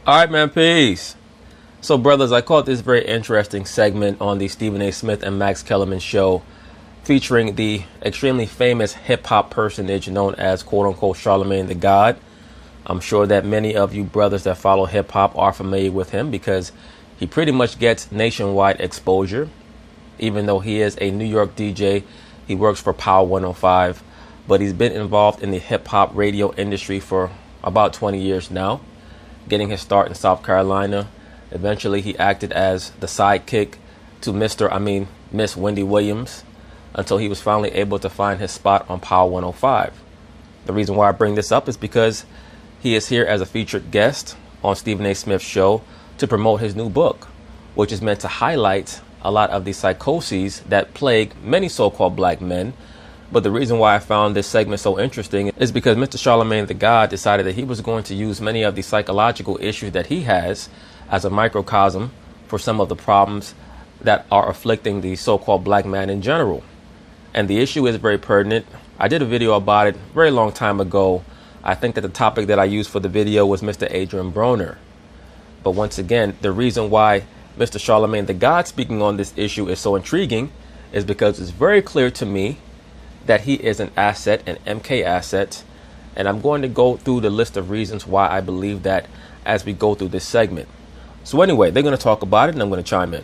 All right, man, peace. So, brothers, I caught this very interesting segment on the Stephen A. Smith and Max Kellerman show featuring the extremely famous hip-hop personage known as, quote-unquote, Charlamagne the God. I'm sure that many of you brothers that follow hip-hop are familiar with him because he pretty much gets nationwide exposure. Even though he is a New York DJ, he works for Power 105, but he's been involved in the hip-hop radio industry for about 20 years now, getting his start in South Carolina. Eventually, he acted as the sidekick to Miss Wendy Williams until he was finally able to find his spot on Power 105. The reason why I bring this up is because he is here as a featured guest on Stephen A. Smith's show to promote his new book, which is meant to highlight a lot of the psychoses that plague many so-called black men. But the reason why I found this segment so interesting is because Mr. Charlamagne the God decided that he was going to use many of the psychological issues that he has as a microcosm for some of the problems that are afflicting the so-called black man in general. And the issue is very pertinent. I did a video about it a very long time ago. I think that the topic that I used for the video was Mr. Adrian Broner. But once again, the reason why Mr. Charlamagne the God speaking on this issue is so intriguing is because it's very clear to me that he is an asset, an MK asset, and I'm going to go through the list of reasons why I believe that as we go through this segment. So anyway, they're going to talk about it and I'm going to chime in.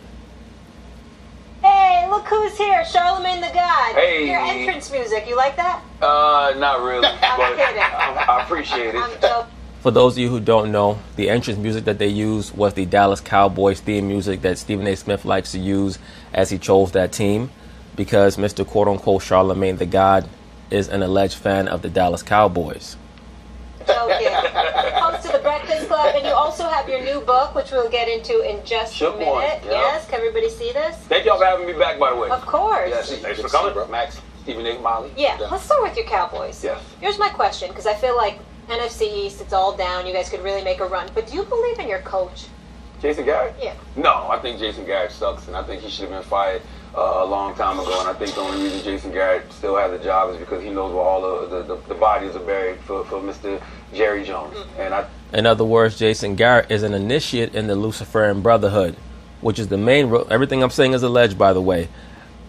Hey, look who's here, Charlamagne the God. Hey. Your entrance music, you like that? Not really, but I'm kidding. I appreciate I'm it. dope. For those of you who don't know, the entrance music that they used was the Dallas Cowboys theme music that Stephen A. Smith likes to use as he chose that team, because Mr. quote-unquote Charlamagne the God is an alleged fan of the Dallas Cowboys. Joking. Host of the Breakfast Club, and you also have your new book, which we'll get into in just a minute. Yep. Yes, can everybody see this? Thank y'all for having me back, by the way. Of course. Yes, thanks for coming, bro. Max, Stephen A. Molly. Yeah, let's start with your Cowboys. Yes. Here's my question, because I feel like NFC East, it's all down. You guys could really make a run. But do you believe in your coach? Jason Garrett? Yeah. No, I think Jason Garrett sucks, and I think he should have been fired a long time ago. And I think the only reason Jason Garrett still has a job is because he knows where all the bodies are buried for Mr. Jerry Jones. Mm-hmm. In other words, Jason Garrett is an initiate in the Luciferian Brotherhood, which is the main. Everything I'm saying is alleged, by the way.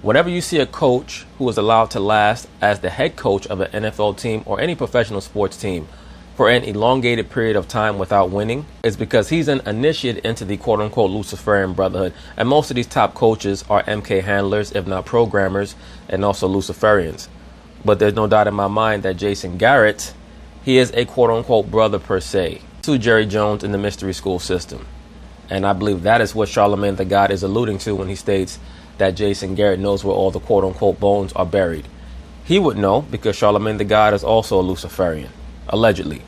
Whenever you see a coach who is allowed to last as the head coach of an NFL team or any professional sports team for an elongated period of time without winning, it's because he's an initiate into the quote-unquote Luciferian Brotherhood. And most of these top coaches are MK handlers, if not programmers, and also Luciferians. But there's no doubt in my mind that Jason Garrett, he is a quote-unquote brother per se to Jerry Jones in the mystery school system. And I believe that is what Charlamagne the God is alluding to when he states that Jason Garrett knows where all the quote-unquote bones are buried. He would know because Charlamagne the God is also a Luciferian. Allegedly.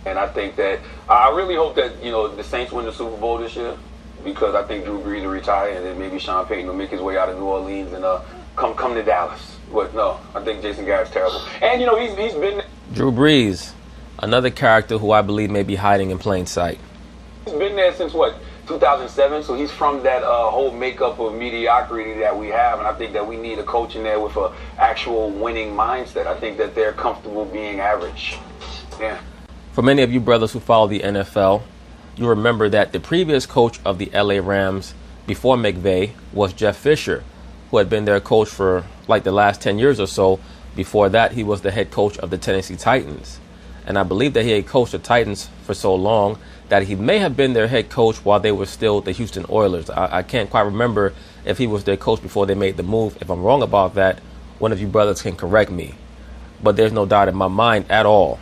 And I think that I really hope that the Saints win the Super Bowl this year, because I think Drew Brees will retire and then maybe Sean Payton will make his way out of New Orleans and come to Dallas. But no, I think Jason Garrett's terrible. And he's been Drew Brees, another character who I believe may be hiding in plain sight. He's been there since 2007, so he's from that whole makeup of mediocrity that we have, and I think that we need a coach in there with an actual winning mindset. I think that they're comfortable being average. Yeah. For many of you brothers who follow the NFL, you remember that the previous coach of the LA Rams before McVay was Jeff Fisher, who had been their coach for like the last 10 years or so. Before that, he was the head coach of the Tennessee Titans. And I believe that he had coached the Titans for so long that he may have been their head coach while they were still the Houston Oilers. I can't quite remember if he was their coach before they made the move. If I'm wrong about that, one of you brothers can correct me. But there's no doubt in my mind at all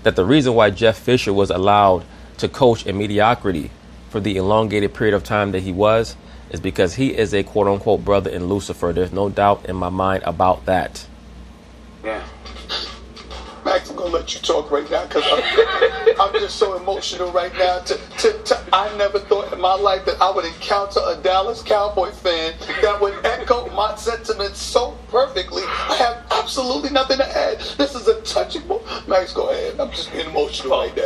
that the reason why Jeff Fisher was allowed to coach in mediocrity for the elongated period of time that he was is because he is a quote-unquote brother in Lucifer. There's no doubt in my mind about that. Yeah. Max, I'm going to let you talk right now because I'm just so emotional right now. I never thought in my life that I would encounter a Dallas Cowboy fan that would echo my sentiments so perfectly. I have absolutely nothing to add. This is a touching book. Max, go ahead. I'm just being emotional right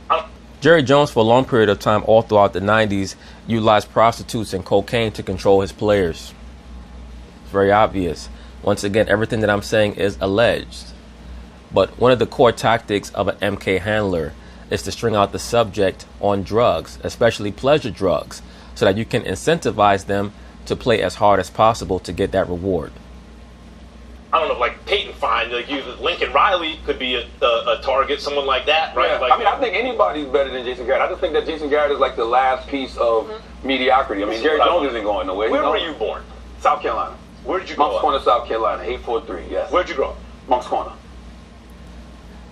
now. Jerry Jones, for a long period of time, all throughout the 90s, utilized prostitutes and cocaine to control his players. It's very obvious. Once again, everything that I'm saying is alleged. But one of the core tactics of an MK handler, is to string out the subject on drugs, especially pleasure drugs, so that you can incentivize them to play as hard as possible to get that reward. I don't know, like Peyton Fine, like Lincoln Riley could be a target, someone like that, right? Yeah. Like, I mean, I think anybody's better than Jason Garrett. I just think that Jason Garrett is like the last piece of mediocrity. I mean, Jerry Jones isn't going nowhere. Where were you born? South Carolina. Where did you grow Moncks up? Corner, South Carolina, 843, yes. Where'd you grow up? Moncks Corner.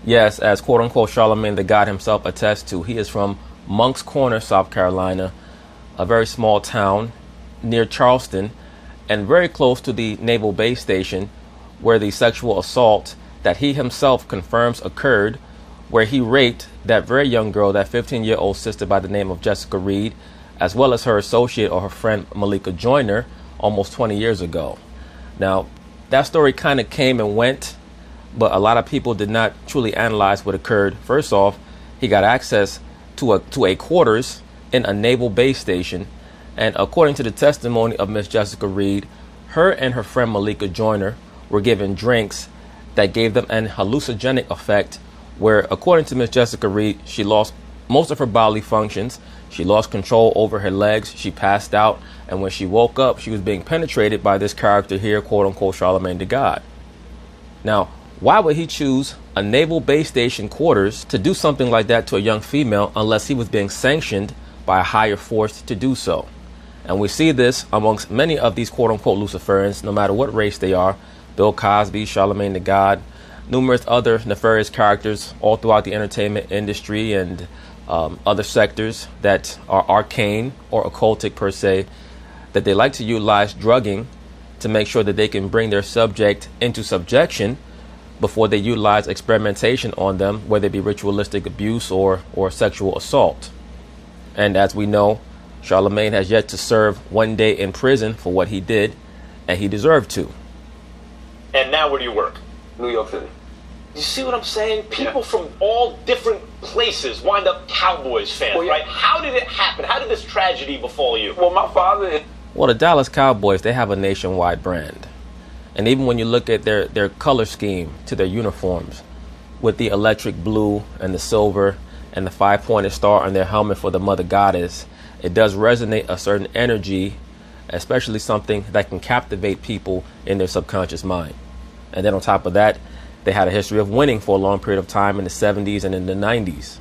Yes, as quote-unquote Charlamagne the God himself attests to, he is from Moncks Corner, South Carolina, a very small town near Charleston, and very close to the Naval Base Station, where the sexual assault that he himself confirms occurred, where he raped that very young girl, that 15-year-old sister by the name of Jessica Reed, as well as her associate or her friend Malika Joyner, almost 20 years ago. Now, that story kind of came and went, but a lot of people did not truly analyze what occurred. First off, he got access to a quarters in a naval base station, and according to the testimony of Miss Jessica Reed, her and her friend Malika Joyner were given drinks that gave them an hallucinogenic effect, where, according to Miss Jessica Reed, she lost most of her bodily functions. She lost control over her legs. She passed out, and when she woke up, she was being penetrated by this character here, quote-unquote Charlamagne the God. Now, why would he choose a naval base station quarters to do something like that to a young female unless he was being sanctioned by a higher force to do so? And we see this amongst many of these quote-unquote Luciferians, no matter what race they are. Bill Cosby, Charlamagne the God, numerous other nefarious characters all throughout the entertainment industry and other sectors that are arcane or occultic per se, that they like to utilize drugging to make sure that they can bring their subject into subjection before they utilize experimentation on them, whether it be ritualistic abuse or sexual assault. And as we know, Charlamagne has yet to serve 1 day in prison for what he did, and he deserved to. And now where do you work? New York City. You see what I'm saying? People from all different places wind up Cowboys fans, Well, yeah. right? How did it happen? How did this tragedy befall you? Well, my father... Well, the Dallas Cowboys, they have a nationwide brand. And even when you look at their color scheme to their uniforms, with the electric blue and the silver and the 5-pointed star on their helmet for the Mother Goddess, it does resonate a certain energy, especially something that can captivate people in their subconscious mind. And then on top of that, they had a history of winning for a long period of time in the 70s and in the 90s.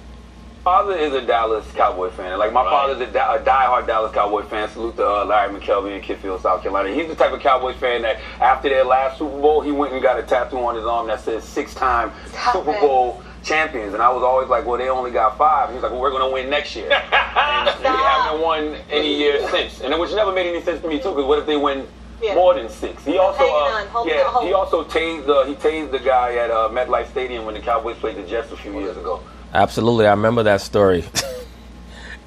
Father is a Dallas Cowboy fan. Like, my father's a diehard Dallas Cowboy fan. Salute to Larry McKelvey in Kidfield, South Carolina. He's the type of Cowboys fan that after their last Super Bowl, he went and got a tattoo on his arm that says 6-time Super Bowl champions. And I was always like, well, they only got 5. He's like, well, we're going to win next year. And we haven't won any year since. And which never made any sense to me, too, because what if they win more than 6? He also, he also tased the guy at MetLife Stadium when the Cowboys played the Jets a few years ago. Absolutely, I remember that story.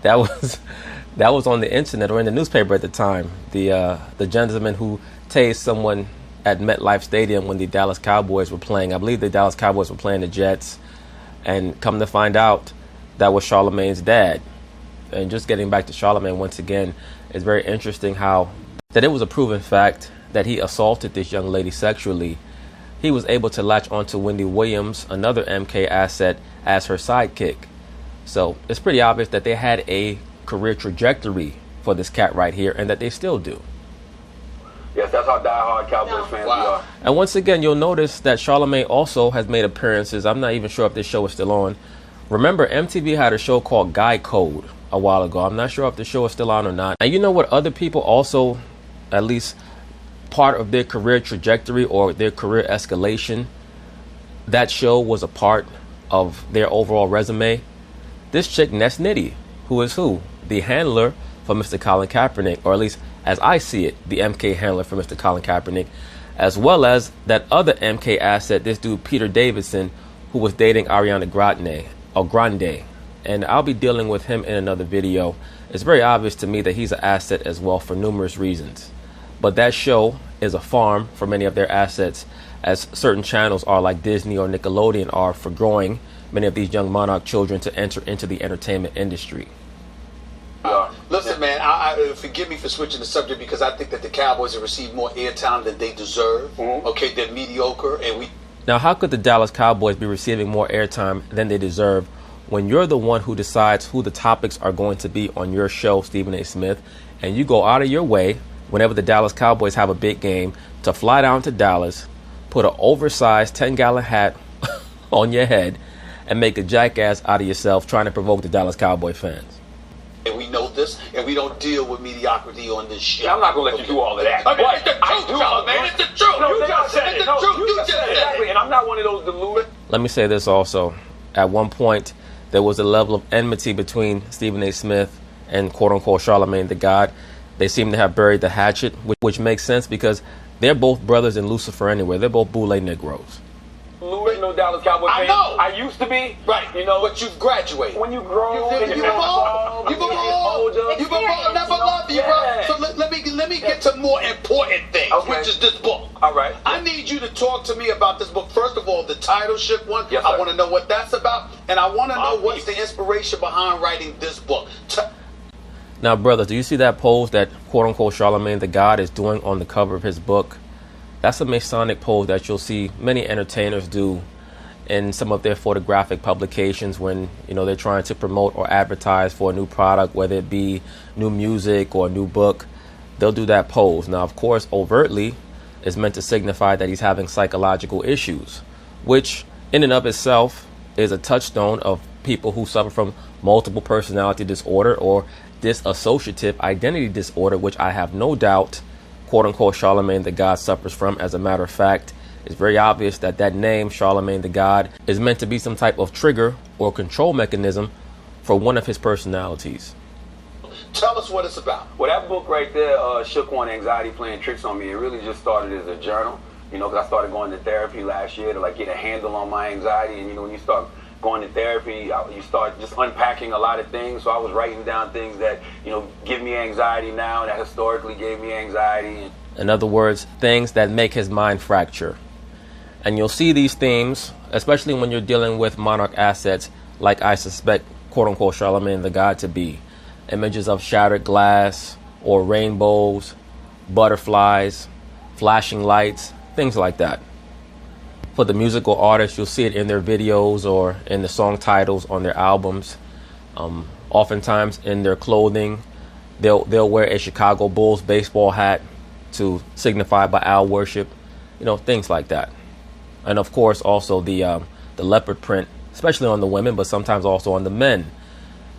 that was on the internet or in the newspaper at the time. The gentleman who tased someone at MetLife Stadium when the Dallas Cowboys were playing. I believe the Dallas Cowboys were playing the Jets, and come to find out, that was Charlamagne's dad. And just getting back to Charlamagne once again, it's very interesting how that it was a proven fact that he assaulted this young lady sexually. He was able to latch onto Wendy Williams, another MK asset, as her sidekick. So it's pretty obvious that they had a career trajectory for this cat right here, and that they still do. Yes, that's how diehard Cowboys fans we are. And once again, you'll notice that Charlamagne also has made appearances. I'm not even sure if this show is still on. Remember, MTV had a show called Guy Code a while ago. I'm not sure if the show is still on or not. And you know what other people also, at least part of their career trajectory or their career escalation, that show was a part of their overall resume? This chick, Ness Nitty, who is who? The handler for Mr. Colin Kaepernick, or at least as I see it, the MK handler for Mr. Colin Kaepernick, as well as that other MK asset, this dude Peter Davidson, who was dating Ariana Grande. And I'll be dealing with him in another video. It's very obvious to me that he's an asset as well for numerous reasons. But that show is a farm for many of their assets, as certain channels are, like Disney or Nickelodeon are, for growing many of these young monarch children to enter into the entertainment industry. Listen, man, I forgive me for switching the subject, because I think that the Cowboys have received more airtime than they deserve. Okay, they're mediocre, and Now, how could the Dallas Cowboys be receiving more airtime than they deserve when you're the one who decides who the topics are going to be on your show, Stephen A. Smith, and you go out of your way whenever the Dallas Cowboys have a big game to fly down to Dallas, put an oversized 10-gallon hat on your head, and make a jackass out of yourself trying to provoke the Dallas Cowboy fans. And we know this, and we don't deal with mediocrity on this shit. Yeah, I'm not going to let you do all of that. I mean, it's the truth, Charlamagne. It's the truth. No, You just said it. No, You just said Exactly, it. and I'm not one of those deluded. Let me say this also. At one point, there was a level of enmity between Stephen A. Smith and quote-unquote Charlamagne the God. They seem to have buried the hatchet, which makes sense because they're both brothers in Lucifer anyway. They're both Boule Negroes. No Dallas Cowboy fan. I know. I used to be. Right. You know, But you've graduated. when you grow, You've evolved. You've evolved. You've evolved. Never loved you, bro. So let me get to more important things, Okay. which is this book. All right. I need you to talk to me about this book. First of all, the titleship one. Yes, I sir. want to know what that's about, and I want to know what's the inspiration behind writing this book. Now, brothers, do you see that pose that quote-unquote Charlamagne the God is doing on the cover of his book? That's a Masonic pose that you'll see many entertainers do in some of their photographic publications when, you know, they're trying to promote or advertise for a new product, whether it be new music or a new book. They'll do that pose. Now, of course, overtly, it's meant to signify that he's having psychological issues, which in and of itself is a touchstone of people who suffer from multiple personality disorder or dissociative identity disorder, which I have no doubt, quote unquote, Charlamagne the God suffers from. As a matter of fact, it's very obvious that that name, Charlamagne the God, is meant to be some type of trigger or control mechanism for one of his personalities. Tell us what it's about. Well, that book right there, Shook One, Anxiety Playing Tricks on Me, it really just started as a journal, you know, because I started going to therapy last year to like get a handle on my anxiety. And, you know, when you start going to therapy, you start just unpacking a lot of things. So I was writing down things that, you know, give me anxiety now, that historically gave me anxiety. In other words, things that make his mind fracture. And you'll see these themes, especially when you're dealing with monarch assets, like I suspect, quote unquote, Charlamagne the God to be. Images of shattered glass or rainbows, butterflies, flashing lights, things like that. For the musical artists, you'll see it in their videos or in the song titles on their albums. Oftentimes in their clothing, they'll wear a Chicago Bulls baseball hat to signify Baal worship, you know, things like that. And of course, also the leopard print, especially on the women, but sometimes also on the men,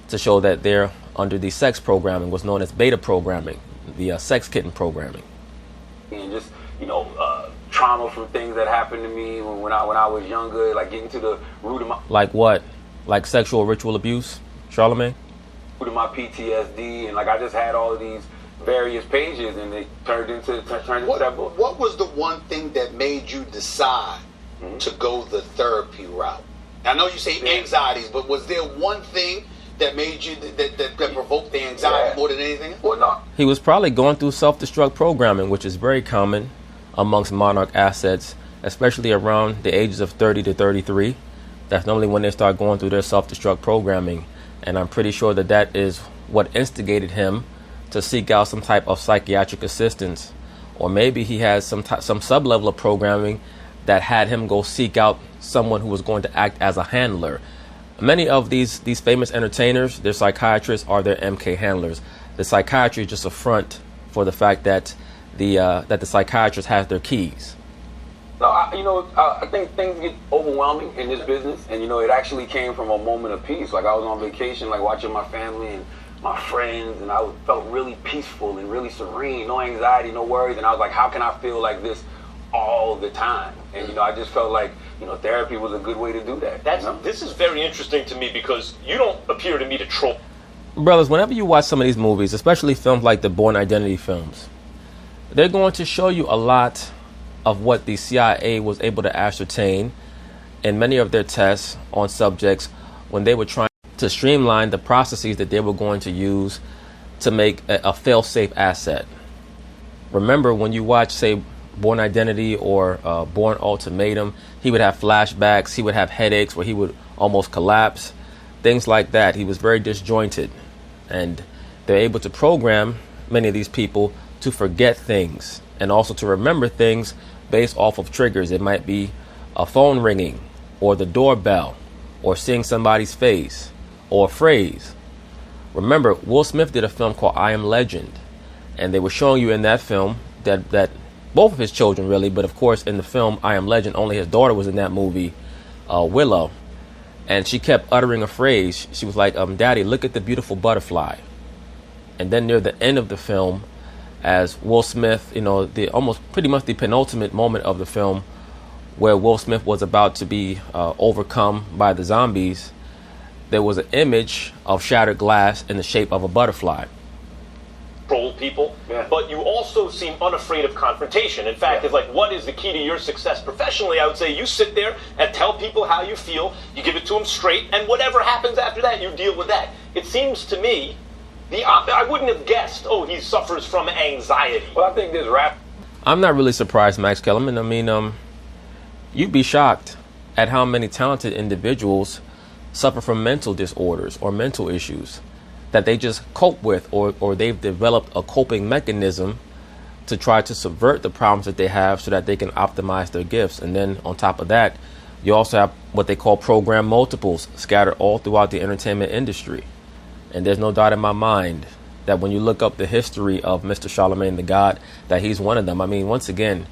to show that they're under the sex programming, what's known as beta programming, the sex kitten programming. And just, you know, trauma from things that happened to me when I was younger, like getting to the root of my... Like what? Like sexual ritual abuse, Charlamagne? Root of my PTSD, and like I just had all of these various pages, and they turned into that book. What was the one thing that made you decide to go the therapy route? I know you say anxieties, but was there one thing that made you that provoked the anxiety more than anything else? Well, no. He was probably going through self-destruct programming, which is very common amongst monarch assets, especially around the ages of 30 to 33. That's normally when they start going through their self-destruct programming. And I'm pretty sure that that is what instigated him to seek out some type of psychiatric assistance. Or maybe he has some sub-level of programming that had him go seek out someone who was going to act as a handler. Many of these famous entertainers, their psychiatrists are their MK handlers. The psychiatry is just a front for the fact that the psychiatrist has their keys. No, I think things get overwhelming in this business, and you know, it actually came from a moment of peace. Like I was on vacation, like watching my family and my friends, and I felt really peaceful and really serene, no anxiety, no worries, and I was like, how can I feel like this all the time? And you know, I just felt like, you know, therapy was a good way to do that. This is very interesting to me because you don't appear to me to troll. Brothers, whenever you watch some of these movies, especially films like the Bourne Identity films, they're going to show you a lot of what the CIA was able to ascertain in many of their tests on subjects when they were trying to streamline the processes that they were going to use to make a fail-safe asset. Remember, when you watch, say, Bourne Identity or Bourne Ultimatum, he would have flashbacks, he would have headaches where he would almost collapse, things like that. He was very disjointed, and they're able to program many of these people to forget things and also to remember things based off of triggers. It might be a phone ringing or the doorbell or seeing somebody's face or a phrase. Remember, Will Smith did a film called I Am Legend, and they were showing you in that film that both of his children really, but of course in the film I Am Legend, only his daughter was in that movie, Willow, and she kept uttering a phrase. She was like, Daddy, look at the beautiful butterfly. And then near the end of the film, as Will Smith, the almost pretty much the penultimate moment of the film, where Will Smith was about to be overcome by the zombies, there was an image of shattered glass in the shape of a butterfly. Control people, but you also seem unafraid of confrontation. In fact, it's like, what is the key to your success professionally? I would say you sit there and tell people how you feel, you give it to them straight, and whatever happens after that, you deal with that. It seems to me, I wouldn't have guessed, he suffers from anxiety. Well, I think this rap... I'm not really surprised, Max Kellerman. I mean, you'd be shocked at how many talented individuals suffer from mental disorders or mental issues that they just cope with, or they've developed a coping mechanism to try to subvert the problems that they have so that they can optimize their gifts. And then on top of that, you also have what they call program multiples scattered all throughout the entertainment industry. And there's no doubt in my mind that when you look up the history of Mr. Charlamagne the God, that he's one of them. I mean, once again,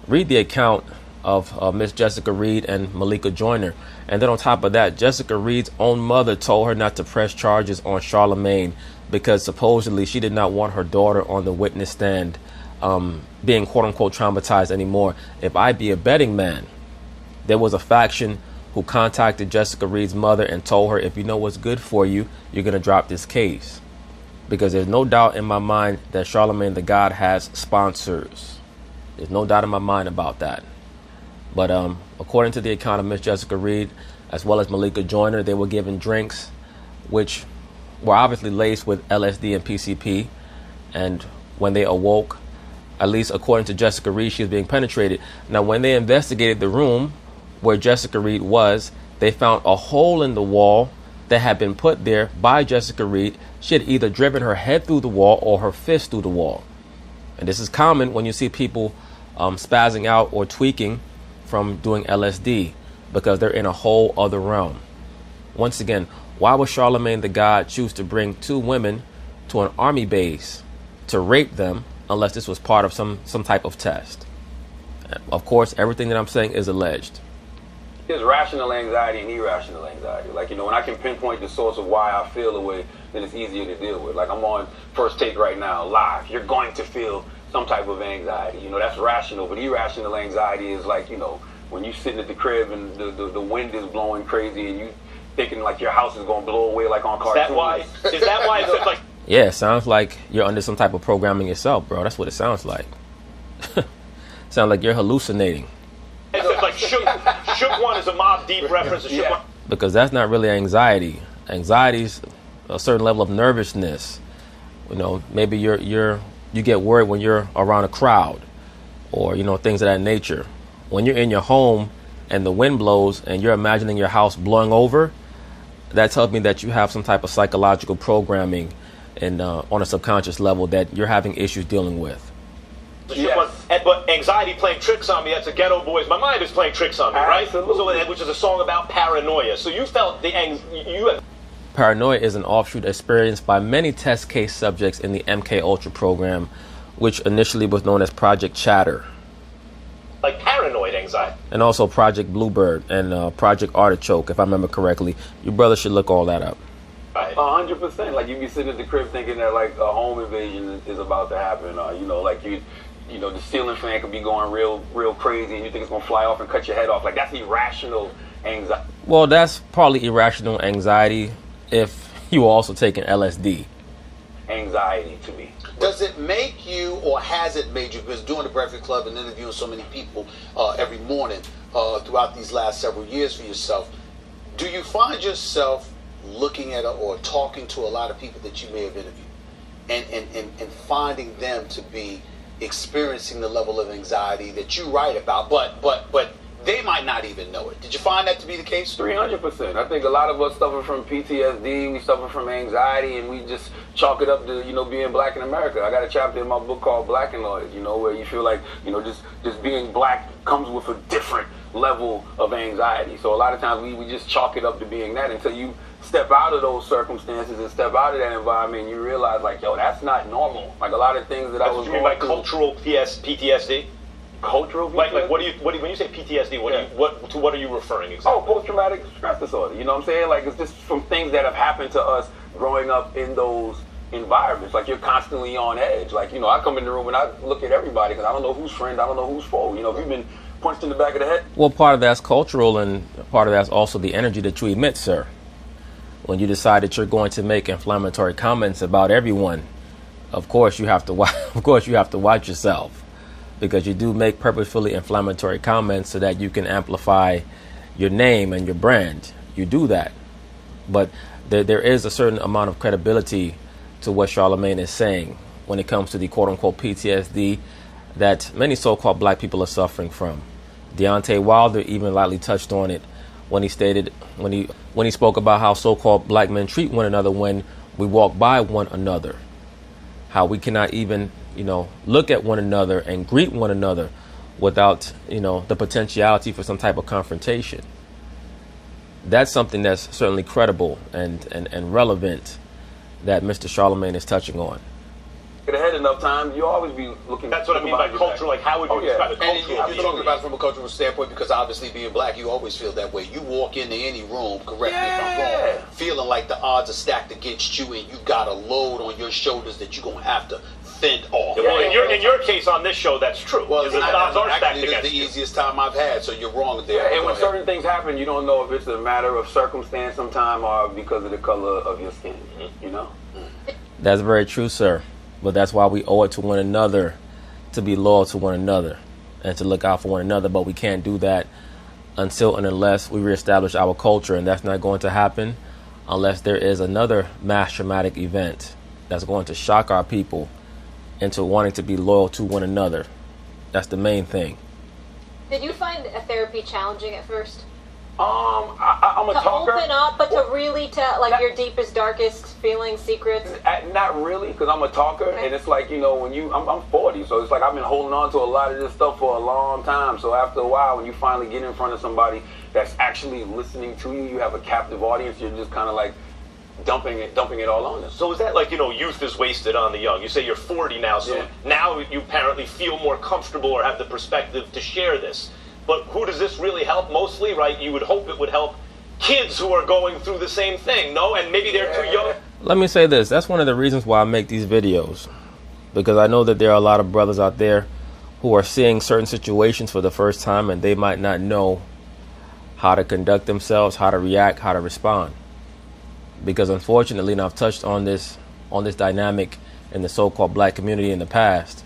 read the account of Miss Jessica Reed and Malika Joyner. And then on top of that, Jessica Reed's own mother told her not to press charges on Charlamagne because supposedly she did not want her daughter on the witness stand being quote-unquote traumatized anymore. If I be a betting man, there was a faction who contacted Jessica Reed's mother and told her, if you know what's good for you, you're going to drop this case. Because there's no doubt in my mind that Charlamagne the God has sponsors. There's no doubt in my mind about that. But according to the account of Miss Jessica Reed, as well as Malika Joyner, they were given drinks which were obviously laced with LSD and PCP. And when they awoke, at least according to Jessica Reed, she was being penetrated. Now, when they investigated the room where Jessica Reed was, they found a hole in the wall that had been put there by Jessica Reed. She had either driven her head through the wall or her fist through the wall. And this is common when you see people spazzing out or tweaking from doing LSD, because they're in a whole other realm. Once again, why would Charlamagne the God choose to bring two women to an army base to rape them unless this was part of some type of test? Of course, everything that I'm saying is alleged. There's rational anxiety and irrational anxiety. Like, when I can pinpoint the source of why I feel the way, then it's easier to deal with. Like, I'm on First Take right now, live. You're going to feel some type of anxiety. That's rational. But irrational anxiety is like, when you're sitting at the crib and the wind is blowing crazy and you thinking like your house is going to blow away like on cartoons. Is that why it's like... Yeah, it sounds like you're under some type of programming yourself, bro. That's what it sounds like. Sounds like you're hallucinating. It's like Shook One is a Mobb Deep reference to Shook One. Because that's not really anxiety. Anxiety's a certain level of nervousness. Maybe you get worried when you're around a crowd, or things of that nature. When you're in your home and the wind blows and you're imagining your house blowing over, that tells me that you have some type of psychological programming and on a subconscious level that you're having issues dealing with. Yes. But anxiety playing tricks on me, that's a Ghetto Boys. My mind is playing tricks on me, right? So, which is a song about paranoia. So you felt Paranoia is an offshoot experienced by many test case subjects in the MK Ultra program, which initially was known as Project Chatter. Like paranoid anxiety. And also Project Bluebird and Project Artichoke, if I remember correctly. You brothers should look all that up. 100%. Like, you be sitting at the crib thinking that like a home invasion is about to happen. The ceiling fan could be going real crazy and you think it's going to fly off and cut your head off. Like, that's irrational anxiety. Well, that's probably irrational anxiety if you were also taking LSD. Anxiety to me. Does it make you, or has it made you, because doing the Breakfast Club and interviewing so many people every morning throughout these last several years for yourself, do you find yourself looking at or talking to a lot of people that you may have interviewed and finding them to be experiencing the level of anxiety that you write about, but they might not even know it? Did you find that to be the case? 300%. I think a lot of us suffer from PTSD, we suffer from anxiety, and we just chalk it up to, being black in America. I got a chapter in my book called Black and Lloyd, where you feel like, just being black comes with a different level of anxiety. So a lot of times we just chalk it up to being that until you step out of those circumstances and step out of that environment, and you realize, like, yo, that's not normal. Like, a lot of things that I was going through. Cultural PTSD? Cultural PTSD? Like when you say PTSD, what are you referring exactly? Oh, post-traumatic stress disorder. You know what I'm saying? Like, it's just from things that have happened to us growing up in those environments. Like, you're constantly on edge. Like, you know, I come in the room and I look at everybody because I don't know who's friend, I don't know who's foe. You know, if you've been punched in the back of the head. Well, part of that's cultural, and part of that's also the energy that you emit, sir. When you decide that you're going to make inflammatory comments about everyone, of course you have to watch yourself, because you do make purposefully inflammatory comments so that you can amplify your name and your brand. You do that, but there is a certain amount of credibility to what Charlamagne is saying when it comes to the quote-unquote PTSD that many so-called black people are suffering from. Deontay Wilder even lightly touched on it when he stated, when he spoke about how so-called black men treat one another when we walk by one another, how we cannot even, look at one another and greet one another without, the potentiality for some type of confrontation. That's something that's certainly credible and relevant that Mr. Charlamagne is touching on. Get ahead enough time, you always be looking. That's what I mean by culture. Like, how would you describe it? And you're talking about it from a cultural standpoint, because obviously being black, you always feel that way. You walk into any room, correct me if I'm wrong, feeling like the odds are stacked against you, and you got a load on your shoulders that you're gonna have to fend off. Well, in your case on this show, that's true. Well, the odds are stacked against you. It's the easiest time I've had, so you're wrong there. And when certain things happen, you don't know if it's a matter of circumstance sometime or because of the color of your skin. You know. That's very true, sir. But that's why we owe it to one another to be loyal to one another and to look out for one another. But we can't do that until and unless we reestablish our culture. And that's not going to happen unless there is another mass traumatic event that's going to shock our people into wanting to be loyal to one another. That's the main thing. Did you find therapy challenging at first? I'm a talker. To open up, but to really tell, like, your deepest, darkest feelings, secrets? Not really, because I'm a talker, okay. And it's like, when I'm 40, so it's like I've been holding on to a lot of this stuff for a long time. So after a while, when you finally get in front of somebody that's actually listening to you, you have a captive audience, you're just kind of like dumping it all on them. So is that like, youth is wasted on the young? You say you're 40 now, so now you apparently feel more comfortable or have the perspective to share this. But who does this really help? Mostly, right? You would hope it would help kids who are going through the same thing, no? And maybe they're too young. Let me say this. That's one of the reasons why I make these videos. Because I know that there are a lot of brothers out there who are seeing certain situations for the first time, and they might not know how to conduct themselves, how to react, how to respond. Because unfortunately, and I've touched on this dynamic in the so-called black community in the past,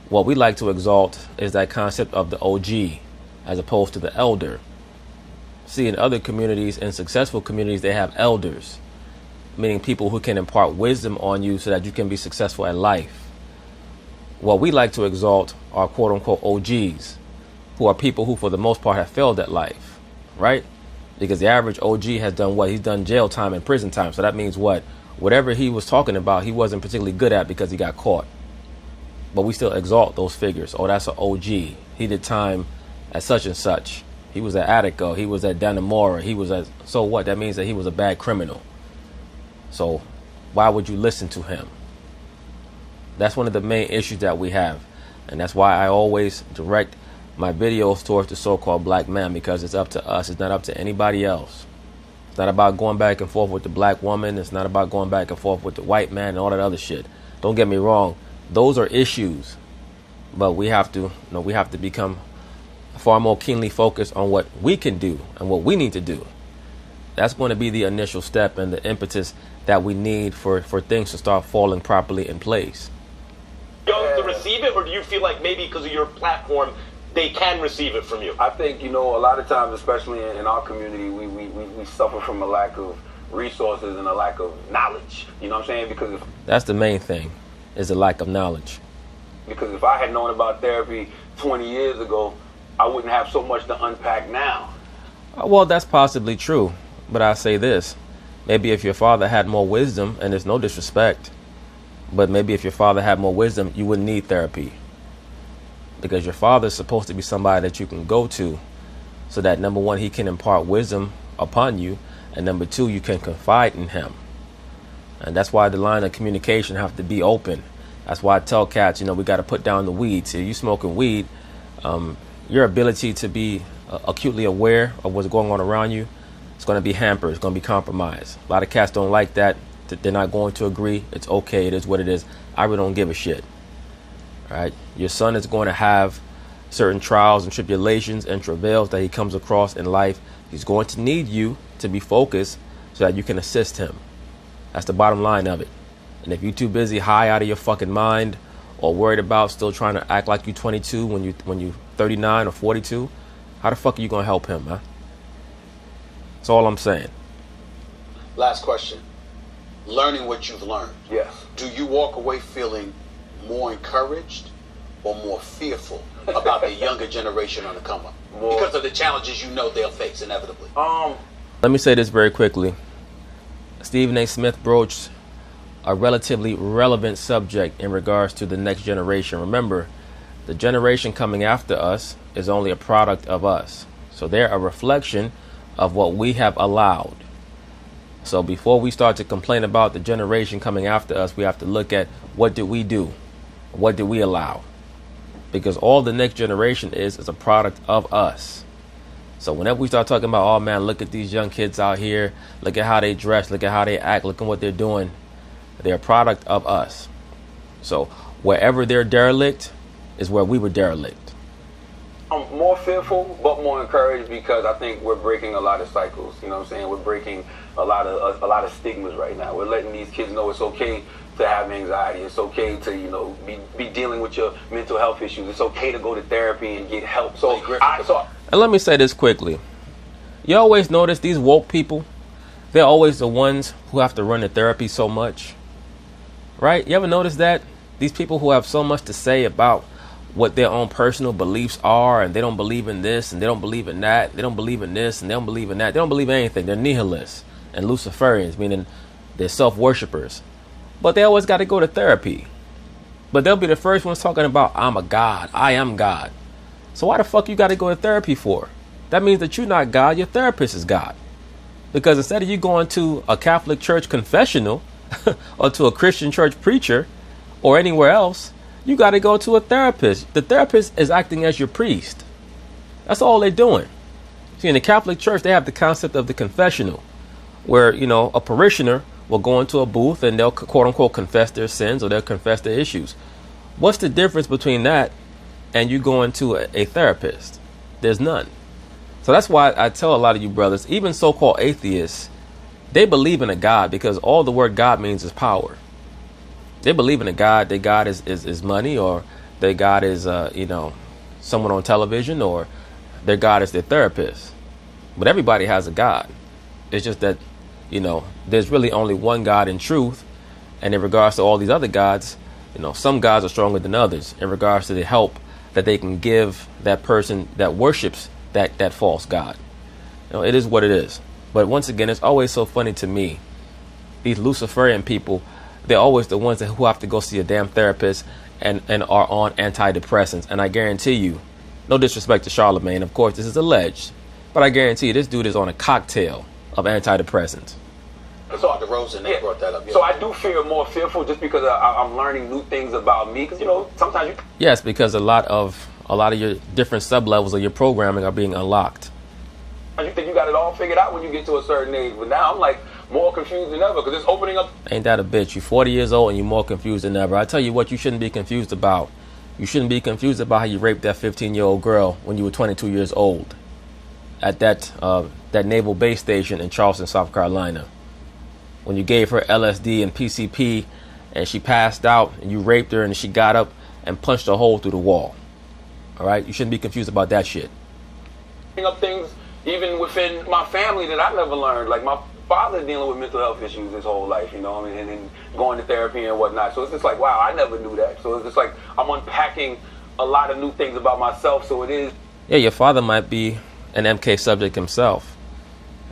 what we like to exalt is that concept of the OG as opposed to the elder. See, in other communities, in successful communities, they have elders, meaning people who can impart wisdom on you so that you can be successful at life. What we like to exalt are quote-unquote OGs, who are people who, for the most part, have failed at life, right? Because the average OG has done what? He's done jail time and prison time. So that means what? Whatever he was talking about, he wasn't particularly good at because he got caught. But we still exalt those figures. Oh, that's an OG. He did time at such and such. He was at Attica. He was at Dannemora. He was at... So what? That means that he was a bad criminal. So why would you listen to him? That's one of the main issues that we have. And that's why I always direct my videos towards the so-called black man, because it's up to us. It's not up to anybody else. It's not about going back and forth with the black woman. It's not about going back and forth with the white man and all that other shit. Don't get me wrong. Those are issues. But we have to, become far more keenly focused on what we can do and what we need to do. That's going to be the initial step and the impetus that we need for things to start falling properly in place. Young to receive it, or do you feel like maybe because of your platform they can receive it from you? I think, a lot of times, especially in our community, we suffer from a lack of resources and a lack of knowledge. You know what I'm saying? Because that's the main thing, is the lack of knowledge. Because if I had known about therapy 20 years ago, I wouldn't have so much to unpack now. Well, that's possibly true. But I say this. Maybe if your father had more wisdom, and there's no disrespect, but maybe if your father had more wisdom, you wouldn't need therapy. Because your father is supposed to be somebody that you can go to so that number one, he can impart wisdom upon you, and number two, you can confide in him. And that's why the line of communication have to be open. That's why I tell cats, we got to put down the weeds. If you smoking weed, your ability to be acutely aware of what's going on around you, it's going to be hampered. It's going to be compromised. A lot of cats don't like that. They're not going to agree. It's okay. It is what it is. I really don't give a shit. Right? Your son is going to have certain trials and tribulations and travails that he comes across in life. He's going to need you to be focused so that you can assist him. That's the bottom line of it. And if you're too busy high out of your fucking mind or worried about still trying to act like you're 22 when you 39 or 42, how the fuck are you going to help him, man? That's all I'm saying. Last question. Learning what you've learned. Yes. Do you walk away feeling more encouraged or more fearful about the younger generation on the come up? Because of the challenges they'll face inevitably. Let me say this very quickly. Stephen A. Smith broached a relatively relevant subject in regards to the next generation. Remember, the generation coming after us is only a product of us. So they're a reflection of what we have allowed. So before we start to complain about the generation coming after us, we have to look at what did we do? What did we allow? Because all the next generation is a product of us. So whenever we start talking about, oh man, look at these young kids out here, look at how they dress, look at how they act, look at what they're doing, they're a product of us. So wherever they're derelict is where we were derelict. I'm more fearful, but more encouraged because I think we're breaking a lot of cycles. You know what I'm saying? We're breaking a lot of stigmas right now. We're letting these kids know it's okay to have anxiety. It's okay to, be dealing with your mental health issues. It's okay to go to therapy and get help. And let me say this quickly. You always notice these woke people, they're always the ones who have to run to therapy so much. Right? You ever notice that? These people who have so much to say about what their own personal beliefs are, and they don't believe in this, and they don't believe in that, they don't believe in this, and they don't believe in that. They don't believe in anything. They're nihilists and Luciferians, meaning they're self-worshippers. But they always got to go to therapy. But they'll be the first ones talking about, I'm a God, I am God. So why the fuck you got to go to therapy for? That means that you're not God, your therapist is God. Because instead of you going to a Catholic church confessional or to a Christian church preacher or anywhere else, you got to go to a therapist. The therapist is acting as your priest. That's all they're doing. See, in the Catholic Church, they have the concept of the confessional, where, a parishioner will go into a booth and they'll quote unquote confess their sins or they'll confess their issues. What's the difference between that and you going to a therapist? There's none. So that's why I tell a lot of you brothers, even so-called atheists, they believe in a God because all the word God means is power. They believe in a God. Their God is money, or their God is, someone on television, or their God is their therapist. But everybody has a God. It's just that, there's really only one God in truth. And in regards to all these other gods, some gods are stronger than others in regards to the help that they can give that person that worships that false God. It is what it is. But once again, it's always so funny to me. These Luciferian people, they're always the ones who have to go see a damn therapist and are on antidepressants. And I guarantee you, no disrespect to Charlamagne, of course, this is alleged, but I guarantee you this dude is on a cocktail of antidepressants. So DeRozan, they brought that up. Yeah. So I do feel more fearful just because I'm learning new things about me. Because sometimes you. Yes, because a lot of your different sub-levels of your programming are being unlocked. You think you got it all figured out when you get to a certain age, but now I'm like more confused than ever because it's opening up. Ain't that a bitch? You're 40 years old and you're more confused than ever. I tell you what, you shouldn't be confused about. You shouldn't be confused about how you raped that 15-year-old girl when you were 22 years old at that naval base station in Charleston, South Carolina. When you gave her LSD and PCP and she passed out and you raped her and she got up and punched a hole through the wall. All right? You shouldn't be confused about that shit. Up things even within my family that I never learned. Like my father dealing with mental health issues his whole life, and going to therapy and whatnot. So it's just like, wow, I never knew that. So it's just like I'm unpacking a lot of new things about myself. So it is. Yeah, your father might be an MK subject himself,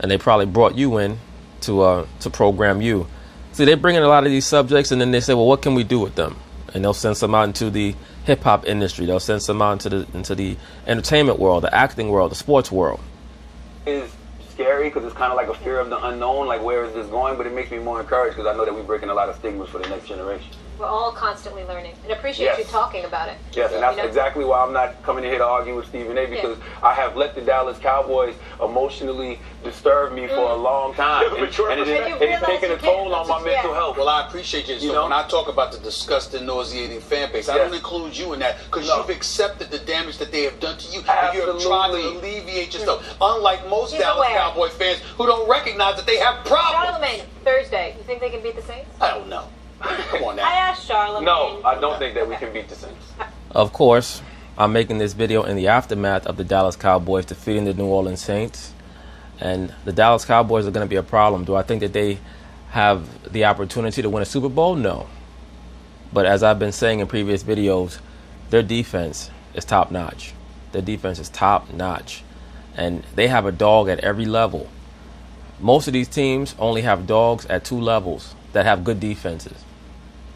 and they probably brought you in to program you. See, they bring in a lot of these subjects, and then they say, well, what can we do with them? And they'll send some out into the hip hop industry. They'll send some out into the entertainment world, the acting world, the sports world. It's scary because it's kind of like a fear of the unknown, like where is this going? But it makes me more encouraged because I know that we're breaking a lot of stigmas for the next generation. We're all constantly learning, and appreciate you talking about it. Yes, and that's exactly why I'm not coming in here to argue with Stephen A. because I have let the Dallas Cowboys emotionally disturb me for a long time, and it's taking a toll on my mental health. Well, I appreciate you. So when I talk about the disgusting, nauseating fan base, I don't include you in that because you've accepted the damage that they have done to you, and you have tried to alleviate yourself. Unlike most Dallas Cowboy fans who don't recognize that they have problems. Charlamagne, Thursday, you think they can beat the Saints? I don't know. Come on now. I asked Charlamagne. No, I don't think that we can beat the Saints. Of course, I'm making this video in the aftermath of the Dallas Cowboys defeating the New Orleans Saints. And the Dallas Cowboys are going to be a problem. Do I think that they have the opportunity to win a Super Bowl? No. But as I've been saying in previous videos, their defense is top notch. Their defense is top notch. And they have a dog at every level. Most of these teams only have dogs at 2 levels that have good defenses.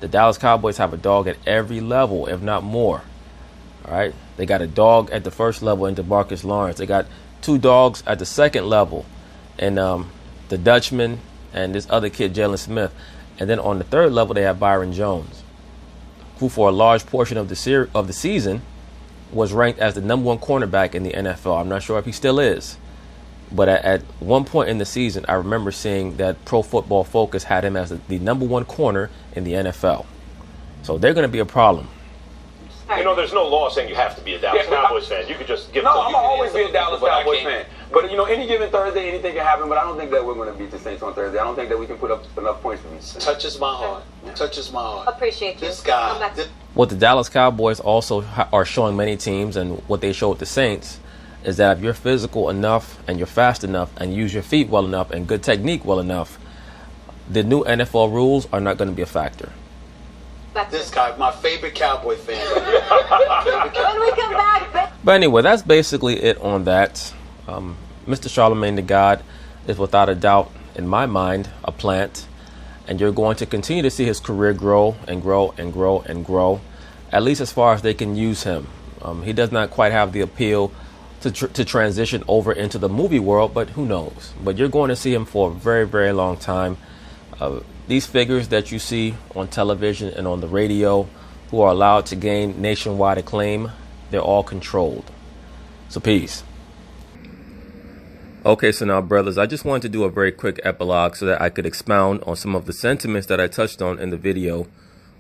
The Dallas Cowboys have a dog at every level, if not more. All right, they got a dog at the first level in DeMarcus Lawrence. They got 2 dogs at the second level, and the Dutchman and this other kid, Jalen Smith. And then on the third level, they have Byron Jones, who for a large portion of the season was ranked as the #1 cornerback in the NFL. I'm not sure if he still is. But at one point in the season, I remember seeing that Pro Football Focus had him as the #1 corner in the NFL. So they're going to be a problem. You know, there's no law saying you have to be a Dallas Cowboys fan. You could just give. No, I'm gonna always be a Dallas Cowboys fan. But you know, any given Thursday, anything can happen. But I don't think that we're going to beat the Saints on Thursday. I don't think that we can put up enough points to beat. Touches my heart. Touches my heart. Appreciate you. This guy. What the Dallas Cowboys also are showing many teams, and what they showed the Saints, is that if you're physical enough and you're fast enough and use your feet well enough and good technique well enough, the new NFL rules are not going to be a factor. This guy, my favorite Cowboy fan. When we come back. But anyway, that's basically it on that. Mr. Charlamagne the God is without a doubt, in my mind, a plant. And you're going to continue to see his career grow and grow and grow and grow, at least as far as they can use him. He does not quite have the appeal to transition over into the movie world, but who knows? But you're going to see him for a very, very long time. These figures that you see on television and on the radio who are allowed to gain nationwide acclaim, they're all controlled. So peace. Okay, so now, brothers, I just wanted to do a very quick epilogue so that I could expound on some of the sentiments that I touched on in the video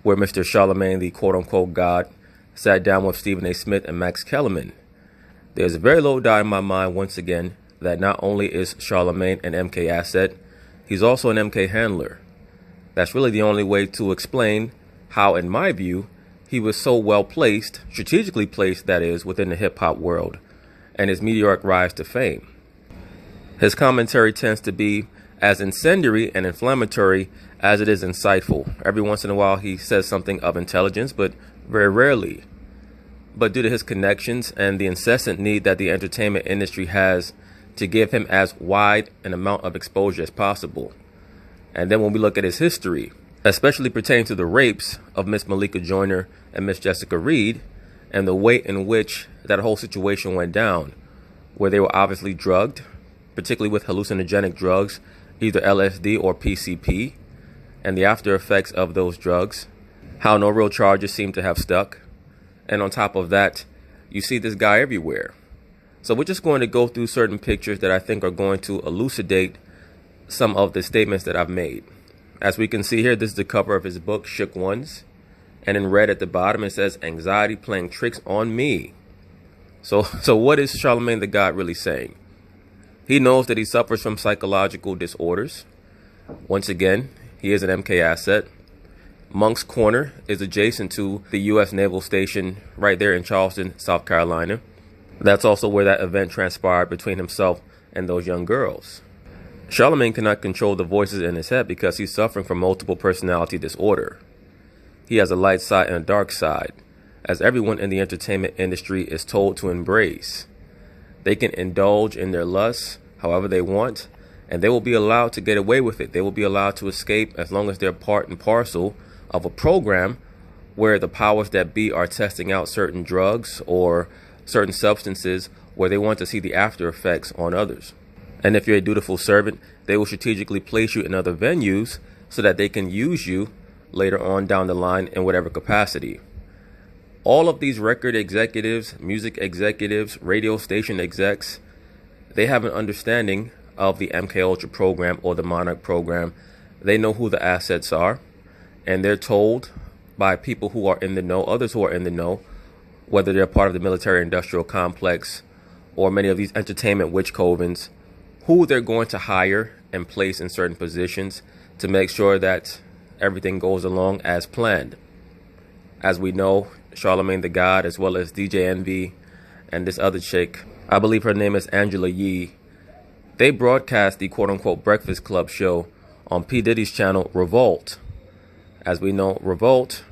where Mr. Charlamagne, the quote-unquote God, sat down with Stephen A. Smith and Max Kellerman. There's a very low doubt in my mind, once again, that not only is Charlamagne an MK asset, he's also an MK handler. That's really the only way to explain how, in my view, he was so well placed, strategically placed, that is, within the hip-hop world, and his meteoric rise to fame. His commentary tends to be as incendiary and inflammatory as it is insightful. Every once in a while he says something of intelligence, but very rarely. But due to his connections and the incessant need that the entertainment industry has to give him as wide an amount of exposure as possible. And then when we look at his history, especially pertaining to the rapes of Miss Malika Joyner and Miss Jessica Reed, and the way in which that whole situation went down, where they were obviously drugged, particularly with hallucinogenic drugs, either LSD or PCP, and the after effects of those drugs, how no real charges seem to have stuck. And on top of that, you see this guy everywhere. So we're just going to go through certain pictures that I think are going to elucidate some of the statements that I've made. As we can see here, this is the cover of his book, Shook Ones. And in red at the bottom, it says, "Anxiety playing tricks on me." So what is Charlamagne the God really saying? He knows that he suffers from psychological disorders. Once again, he is an MK asset. Monk's Corner is adjacent to the U.S. Naval Station right there in Charleston, South Carolina. That's also where that event transpired between himself and those young girls. Charlamagne cannot control the voices in his head because he's suffering from multiple personality disorder. He has a light side and a dark side, as everyone in the entertainment industry is told to embrace. They can indulge in their lusts however they want, and they will be allowed to get away with it. They will be allowed to escape as long as they're part and parcel of a program where the powers that be are testing out certain drugs or certain substances where they want to see the after effects on others. And if you're a dutiful servant, they will strategically place you in other venues so that they can use you later on down the line in whatever capacity. All of these record executives, music executives, radio station execs, they have an understanding of the MK Ultra program or the Monarch program. They know who the assets are, and they're told by people who are in the know, others who are in the know, whether they're part of the military industrial complex or many of these entertainment witch covens, who they're going to hire and place in certain positions to make sure that everything goes along as planned. As we know, Charlamagne the God, as well as DJ Envy and this other chick, I believe her name is Angela Yee, they broadcast the quote-unquote Breakfast Club show on P. Diddy's channel, Revolt. As we know, revolt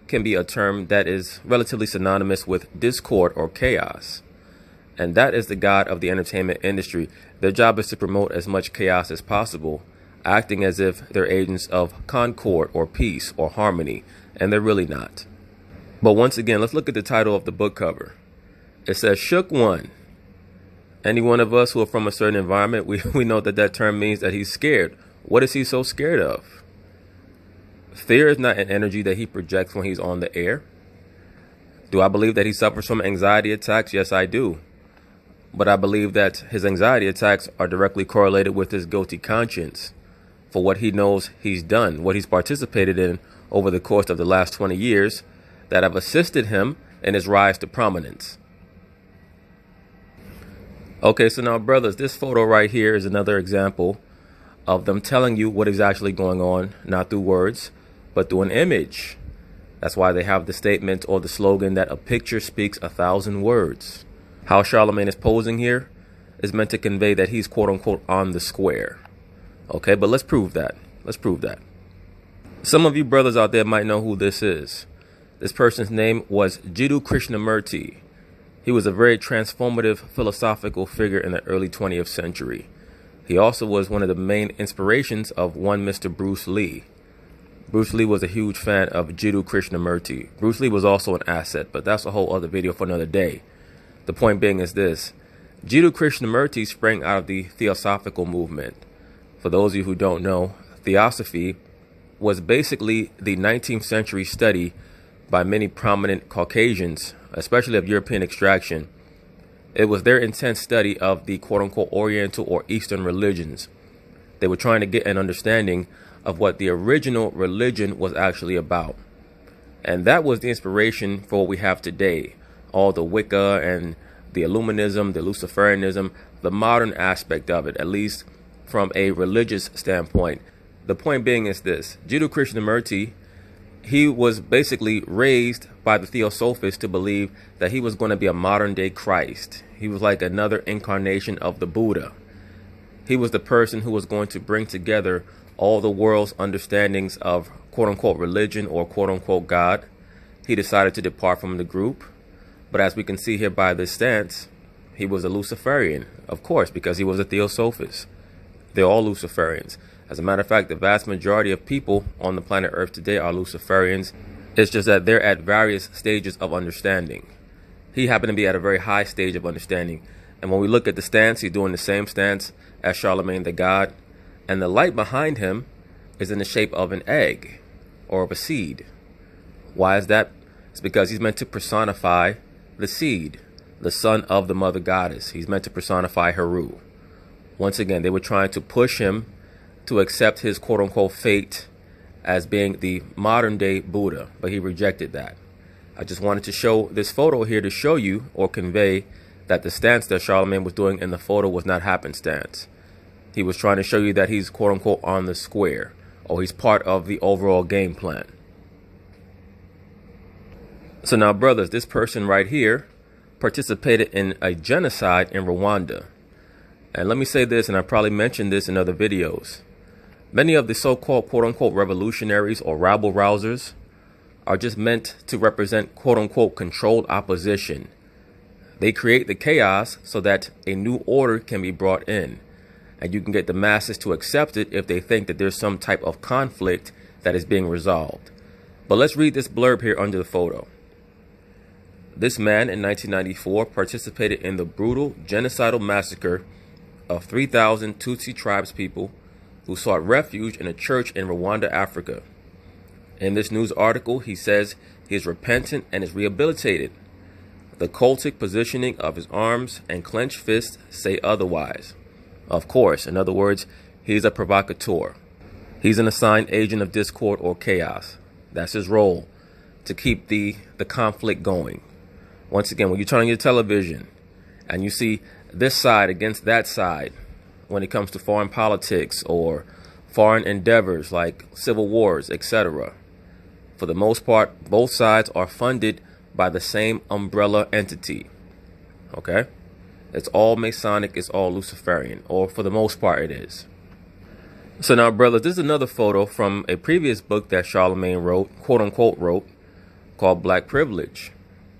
can be a term that is relatively synonymous with discord or chaos. And that is the god of the entertainment industry. Their job is to promote as much chaos as possible, acting as if they're agents of concord or peace or harmony, and they're really not. But once again, let's look at the title of the book cover. It says, Shook One. Any one of us who are from a certain environment, we know that that term means that he's scared. What is he so scared of? Fear is not an energy that he projects when he's on the air. Do I believe that he suffers from anxiety attacks? Yes, I do. But I believe that his anxiety attacks are directly correlated with his guilty conscience for what he knows he's done, what he's participated in over the course of the last 20 years that have assisted him in his rise to prominence. Okay, so now, brothers, this photo right here is another example of them telling you what is actually going on, not through words, but through an image. That's why they have the statement or the slogan that a picture speaks 1,000 words. How Charlamagne is posing here is meant to convey that he's quote-unquote on the square. Okay, but let's prove that. Let's prove that. Some of you brothers out there might know who this is. This person's name was Jiddu Krishnamurti. He was a very transformative philosophical figure in the early 20th century. He also was one of the main inspirations of one Mr. Bruce Lee. Bruce Lee was a huge fan of Jiddu Krishnamurti. Bruce Lee was also an asset, but that's a whole other video for another day. The point being is this. Jiddu Krishnamurti sprang out of the Theosophical movement. For those of you who don't know, Theosophy was basically the 19th century study by many prominent Caucasians, especially of European extraction. It was their intense study of the quote-unquote Oriental or Eastern religions. They were trying to get an understanding of what the original religion was actually about. And that was the inspiration for what we have today. All the Wicca and the Illuminism, the Luciferianism, the modern aspect of it, at least from a religious standpoint. The point being is this. Jiddu Krishnamurti, he was basically raised by the Theosophists to believe that he was going to be a modern day Christ. He was like another incarnation of the Buddha. He was the person who was going to bring together all the world's understandings of quote-unquote religion or quote-unquote God. He decided to depart from the group. But as we can see here by this stance, he was a Luciferian, of course, because he was a Theosophist. They're all Luciferians. As a matter of fact, the vast majority of people on the planet Earth today are Luciferians. It's just that they're at various stages of understanding. He happened to be at a very high stage of understanding. And when we look at the stance, he's doing the same stance as Charlamagne the God. And the light behind him is in the shape of an egg or of a seed. Why is that? It's because he's meant to personify the seed, the son of the mother goddess. He's meant to personify Heru. Once again, they were trying to push him to accept his quote-unquote fate as being the modern-day Buddha, but he rejected that. I just wanted to show this photo here to show you or convey that the stance that Charlamagne was doing in the photo was not happenstance. He was trying to show you that he's quote-unquote on the square, or he's part of the overall game plan. So now, brothers, this person right here participated in a genocide in Rwanda. And let me say this, and I probably mentioned this in other videos. Many of the so-called quote-unquote revolutionaries or rabble-rousers are just meant to represent quote-unquote controlled opposition. They create the chaos so that a new order can be brought in. And you can get the masses to accept it if they think that there's some type of conflict that is being resolved. But let's read this blurb here under the photo. This man in 1994 participated in the brutal genocidal massacre of 3,000 Tutsi tribespeople who sought refuge in a church in Rwanda, Africa. In this news article, he says he is repentant and is rehabilitated. The cultic positioning of his arms and clenched fists say otherwise. Of course, in other words, he's a provocateur. He's an assigned agent of discord or chaos. That's his role, to keep the conflict going. Once again, when you turn on your television and you see this side against that side when it comes to foreign politics or foreign endeavors like civil wars, etc., for the most part, both sides are funded by the same umbrella entity. Okay? It's all Masonic, it's all Luciferian, or for the most part it is. So now, brothers, this is another photo from a previous book that Charlamagne wrote, quote unquote wrote, called Black Privilege.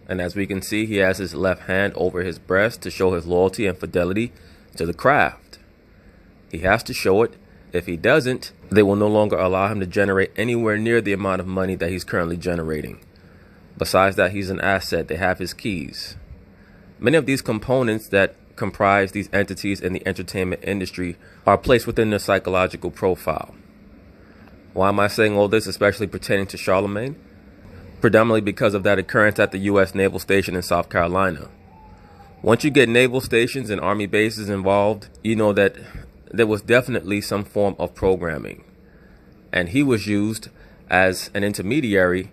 And as we can see, he has his left hand over his breast to show his loyalty and fidelity to the craft. He has to show it. If he doesn't, they will no longer allow him to generate anywhere near the amount of money that he's currently generating. Besides that, he's an asset. They have his keys. Many of these components that comprise these entities in the entertainment industry are placed within their psychological profile. Why am I saying all this, especially pertaining to Charlamagne? Predominantly because of that occurrence at the U.S. Naval Station in South Carolina. Once you get naval stations and army bases involved, you know that there was definitely some form of programming. And he was used as an intermediary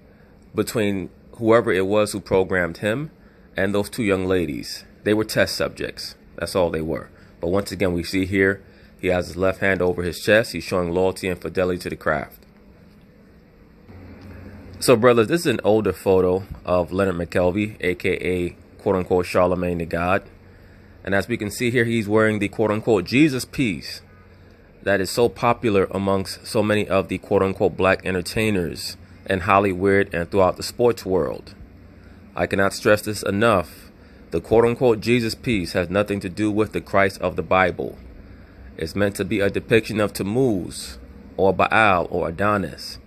between whoever it was who programmed him and those two young ladies. They were test subjects. That's all they were. But once again, we see here, he has his left hand over his chest. He's showing loyalty and fidelity to the craft. So, brothers, this is an older photo of Leonard McKelvey, a.k.a. quote-unquote Charlamagne the God. And as we can see here, he's wearing the quote-unquote Jesus piece that is so popular amongst so many of the quote-unquote black entertainers in Hollywood and throughout the sports world. I cannot stress this enough. The quote-unquote Jesus piece has nothing to do with the Christ of the Bible. It's meant to be a depiction of Tammuz or Baal or Adonis.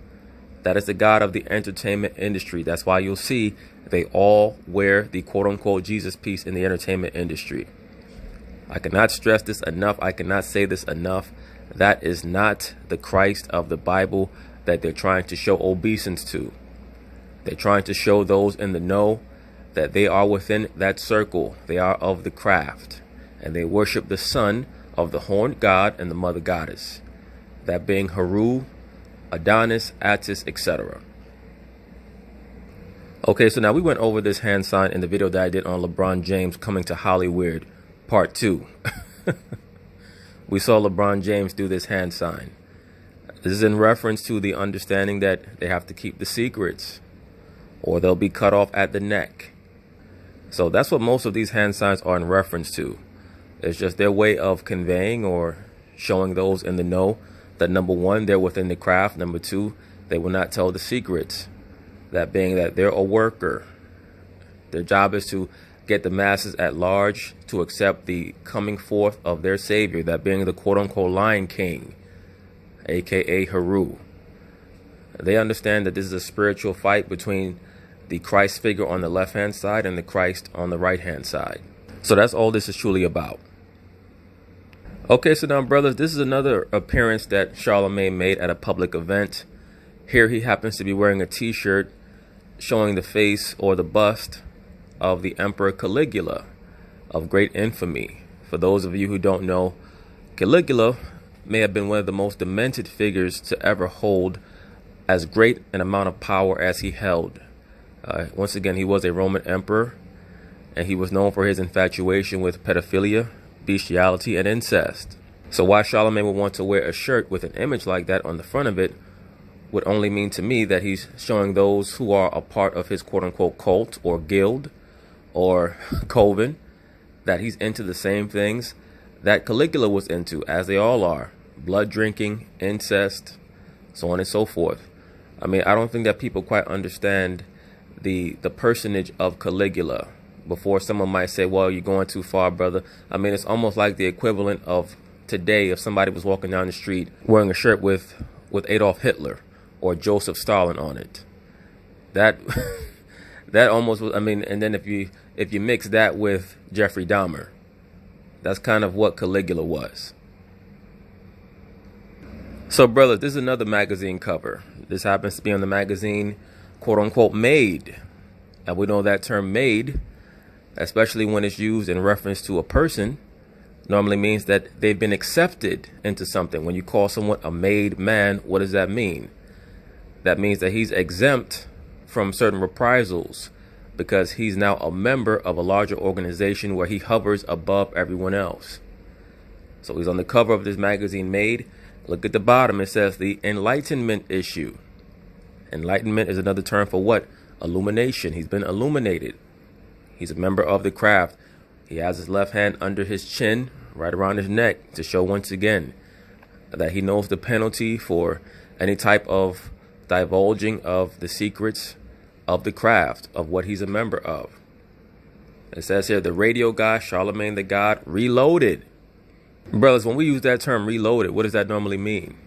That is the god of the entertainment industry. That's why you'll see they all wear the quote-unquote Jesus piece in the entertainment industry. I cannot stress this enough. I cannot say this enough. That is not the Christ of the Bible that they're trying to show obeisance to. They're trying to show those in the know that they are within that circle. They are of the craft. And they worship the son of the horned god and the mother goddess. That being Haru, Adonis, Attis, etc. Okay, so now we went over this hand sign in the video that I did on LeBron James coming to Hollywood, part 2. We saw LeBron James do this hand sign. This is in reference to the understanding that they have to keep the secrets or they'll be cut off at the neck. So that's what most of these hand signs are in reference to. It's just their way of conveying or showing those in the know that, number one, they're within the craft. Number two, they will not tell the secrets. That being that they're a worker. Their job is to get the masses at large to accept the coming forth of their savior. That being the quote-unquote Lion King, a.k.a. Haru. They understand that this is a spiritual fight between the Christ figure on the left-hand side and the Christ on the right-hand side. So that's all this is truly about. Okay, so now, brothers, this is another appearance that Charlamagne made at a public event. Here he happens to be wearing a t-shirt showing the face or the bust of the Emperor Caligula of great infamy. For those of you who don't know, Caligula may have been one of the most demented figures to ever hold as great an amount of power as he held. Once again, he was a Roman emperor, and he was known for his infatuation with pedophilia, bestiality, and incest. So why Charlamagne would want to wear a shirt with an image like that on the front of it would only mean to me that he's showing those who are a part of his quote-unquote cult or guild or coven that he's into the same things that Caligula was into, as they all are. Blood drinking, incest, so on and so forth. I mean, I don't think that people quite understand the personage of Caligula. Before someone might say, well, you're going too far, brother. I mean, it's almost like the equivalent of today if somebody was walking down the street wearing a shirt with Adolf Hitler or Joseph Stalin on it. That that almost was, I mean, and then if you mix that with Jeffrey Dahmer, that's kind of what Caligula was. So, brothers, this is another magazine cover. This happens to be on the magazine, quote unquote, Made. And we know that term made, especially when it's used in reference to a person, normally means that they've been accepted into something. When you call someone a made man, what does that mean? That means that he's exempt from certain reprisals because he's now a member of a larger organization where he hovers above everyone else. So he's on the cover of this magazine Made. Look at the bottom. It says the Enlightenment issue. Enlightenment is another term for what? Illumination. He's been illuminated. He's a member of the craft. He has his left hand under his chin, right around his neck, to show once again that he knows the penalty for any type of divulging of the secrets of the craft, of what he's a member of. It says here, the radio guy, Charlamagne the God, reloaded. Brothers, when we use that term reloaded, what does that normally mean?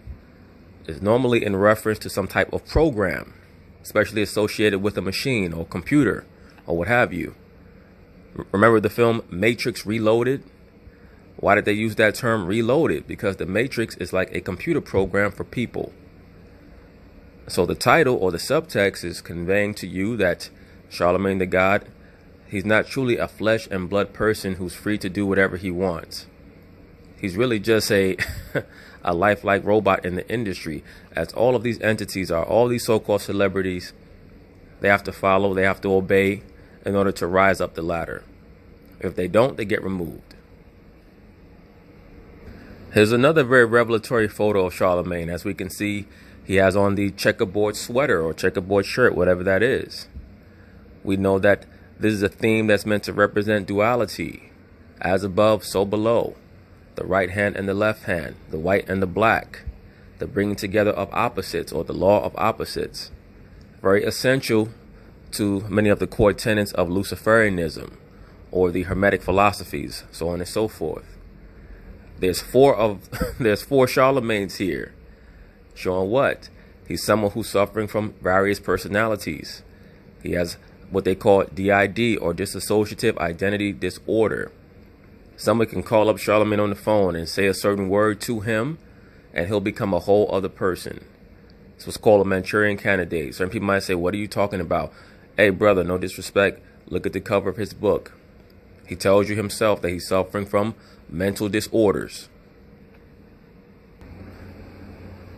It's normally in reference to some type of program, especially associated with a machine or computer or what have you. Remember the film Matrix Reloaded? Why did they use that term reloaded? Because the Matrix is like a computer program for people. So the title or the subtext is conveying to you that Charlamagne the God, he's not truly a flesh and blood person who's free to do whatever he wants. He's really just a lifelike robot in the industry, as all of these entities are, all these so-called celebrities. They have to follow, they have to obey in order to rise up the ladder. If they don't, they get removed. Here's another very revelatory photo of Charlamagne. As we can see, he has on the checkerboard sweater or checkerboard shirt, whatever that is. We know that this is a theme that's meant to represent duality. As above, so below. The right hand and the left hand, the white and the black, the bringing together of opposites or the law of opposites. Very essential to many of the core tenets of Luciferianism or the Hermetic philosophies, so on and so forth. There's four Charlamagnes here, showing what? He's someone who's suffering from various personalities. He has what they call DID or dissociative identity disorder. Someone can call up Charlamagne on the phone and say a certain word to him, and he'll become a whole other person. It's what's called a Manchurian candidate. Certain people might say, what are you talking about? Hey, brother, no disrespect. Look at the cover of his book. He tells you himself that he's suffering from mental disorders.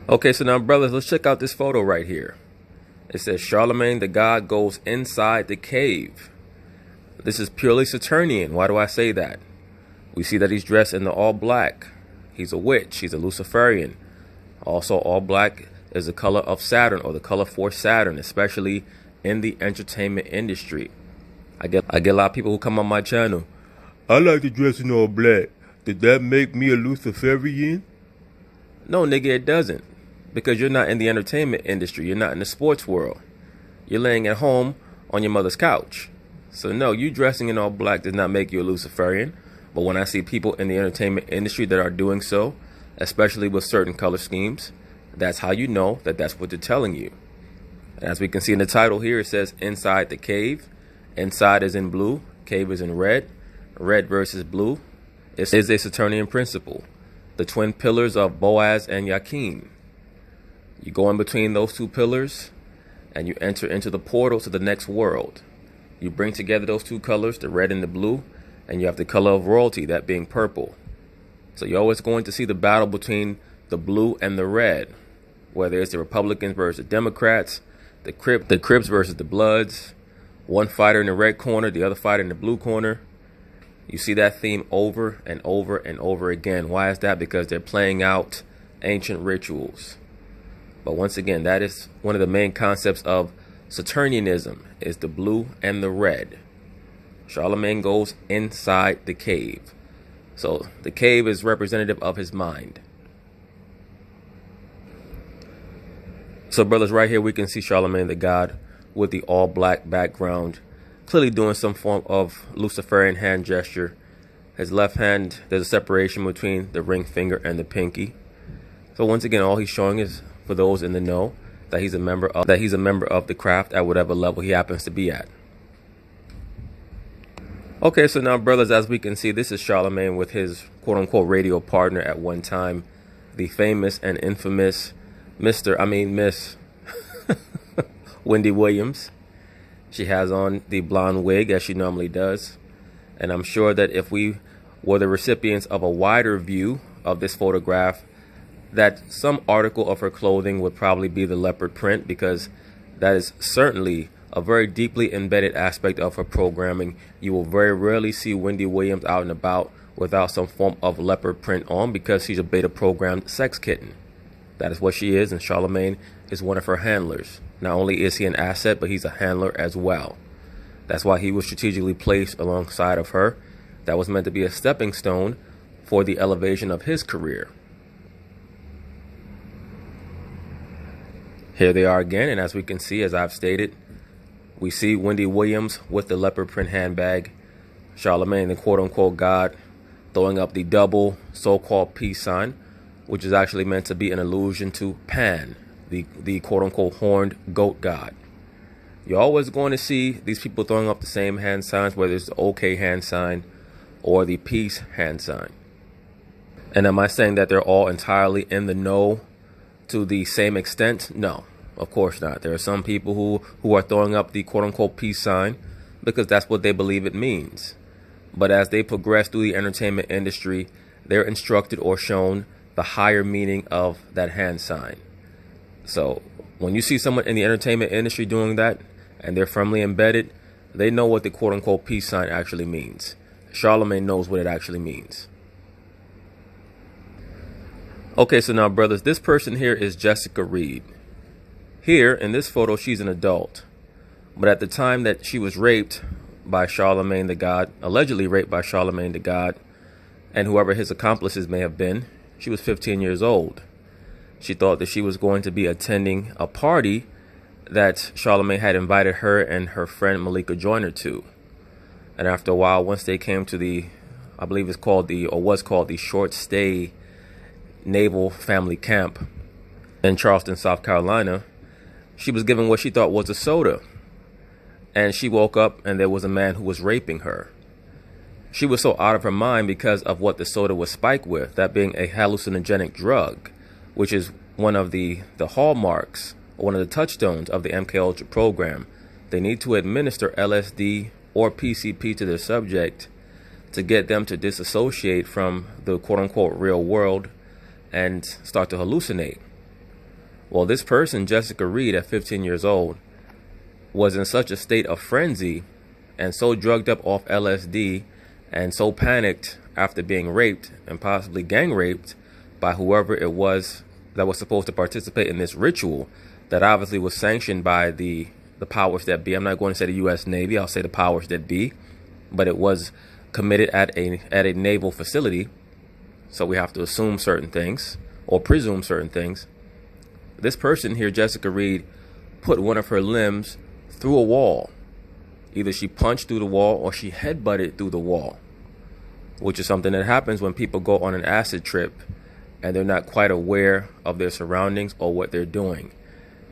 Okay, so now, brothers, let's check out this photo right here. It says Charlamagne the God goes inside the cave. This is purely Saturnian. Why do I say that? We see that he's dressed in the all black. He's a witch. He's a Luciferian. Also, all black is the color of Saturn or the color for Saturn, especially in the entertainment industry. I get a lot of people who come on my channel. I like to dress in all black. Did that make me a Luciferian? No, nigga, it doesn't. Because you're not in the entertainment industry. You're not in the sports world. You're laying at home on your mother's couch. So no, you dressing in all black does not make you a Luciferian. But when I see people in the entertainment industry that are doing so, especially with certain color schemes, that's how you know that that's what they're telling you. As we can see in the title here, it says inside the cave. Inside is in blue, cave is in red. Red versus blue. It is a Saturnian principle. The twin pillars of Boaz and Yakin. You go in between those two pillars and you enter into the portal to the next world. You bring together those two colors, the red and the blue, and you have the color of royalty, that being purple. So you're always going to see the battle between the blue and the red, whether it's the Republicans versus the Democrats, the Crips versus the Bloods, one fighter in the red corner, the other fighter in the blue corner. You see that theme over and over and over again. Why is that? Because they're playing out ancient rituals. But once again, that is one of the main concepts of Saturnianism, is the blue and the red. Charlamagne goes inside the cave. So the cave is representative of his mind. So brothers, right here we can see Charlamagne the God with the all black background, clearly doing some form of Luciferian hand gesture. His left hand, there's a separation between the ring finger and the pinky. So once again, all he's showing is, for those in the know, that he's a member of the craft at whatever level he happens to be at. Okay, so now, brothers, as we can see, this is Charlamagne with his quote-unquote radio partner at one time, the famous and infamous Miss Wendy Williams. She has on the blonde wig as she normally does. And I'm sure that if we were the recipients of a wider view of this photograph, that some article of her clothing would probably be the leopard print, because that is certainly a very deeply embedded aspect of her programming. You will very rarely see Wendy Williams out and about without some form of leopard print on, because she's a beta programmed sex kitten. That is what she is, and Charlamagne is one of her handlers. Not only is he an asset, but he's a handler as well. That's why he was strategically placed alongside of her. That was meant to be a stepping stone for the elevation of his career. Here they are again, and as we can see, as I've stated, we see Wendy Williams with the leopard print handbag, Charlamagne, the quote-unquote god, throwing up the double so-called peace sign, which is actually meant to be an allusion to Pan, the quote-unquote horned goat god. You're always going to see these people throwing up the same hand signs, whether it's the OK hand sign or the peace hand sign. And am I saying that they're all entirely in the know to the same extent? No, of course not. There are some people who are throwing up the quote-unquote peace sign because that's what they believe it means. But as they progress through the entertainment industry, they're instructed or shown the higher meaning of that hand sign. So when you see someone in the entertainment industry doing that and they're firmly embedded, they know what the quote-unquote peace sign actually means. Charlamagne knows what it actually means. Okay, so now, brothers, this person here is Jessica Reed. Here in this photo, she's an adult. But at the time that she was raped by Charlamagne the God, allegedly raped by Charlamagne the God, and whoever his accomplices may have been, she was 15 years old. She thought that she was going to be attending a party that Charlamagne had invited her and her friend Malika Joyner to. And after a while, once they came to the, I believe it's called the, or was called the Short Stay Naval Family Camp in Charleston, South Carolina, she was given what she thought was a soda. And she woke up and there was a man who was raping her. She was so out of her mind because of what the soda was spiked with, that being a hallucinogenic drug, which is one of the hallmarks, one of the touchstones of the MKUltra program. They need to administer LSD or PCP to their subject to get them to disassociate from the quote-unquote real world and start to hallucinate. Well, this person, Jessica Reed, at 15 years old, was in such a state of frenzy and so drugged up off LSD and so panicked after being raped and possibly gang raped by whoever it was that was supposed to participate in this ritual that obviously was sanctioned by the powers that be. I'm not going to say the U.S. Navy, I'll say the powers that be, but it was committed at a naval facility, so we have to assume certain things or presume certain things. This person here, Jessica Reed, put one of her limbs through a wall. Either she punched through the wall or she headbutted through the wall, which is something that happens when people go on an acid trip and they're not quite aware of their surroundings or what they're doing.